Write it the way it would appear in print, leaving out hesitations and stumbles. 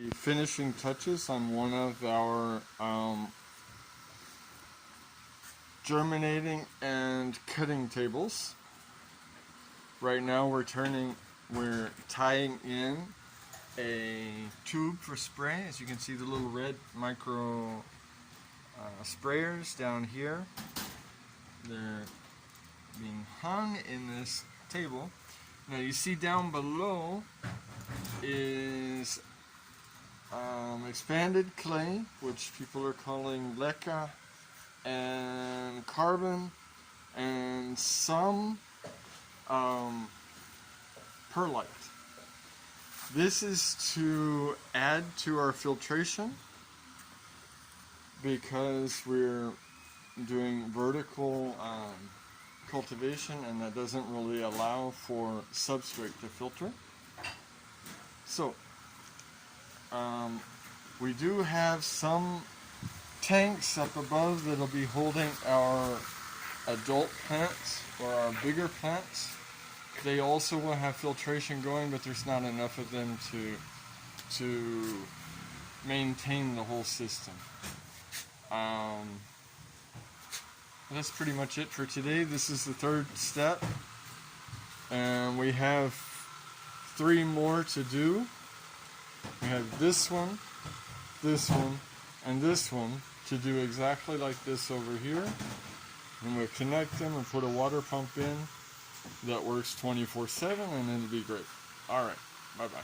the finishing touches on one of our germinating and cutting tables. Right now we're tying in a tube for spray. As you can see, the little red micro sprayers down here. They're being hung in this table. Now you see down below is expanded clay, which people are calling leca, and carbon, and some perlite. This is to add to our filtration because we're doing vertical cultivation, and that doesn't really allow for substrate to filter. So we do have some tanks up above that'll be holding our adult plants or our bigger plants. They also will have filtration going, but there's not enough of them to maintain the whole system. That's pretty much it for today. This is the third step, and we have 3 more to do. We have this one, and this one to do exactly like this over here. And we'll connect them and put a water pump in that works 24/7, and it'll be great. Alright, bye-bye.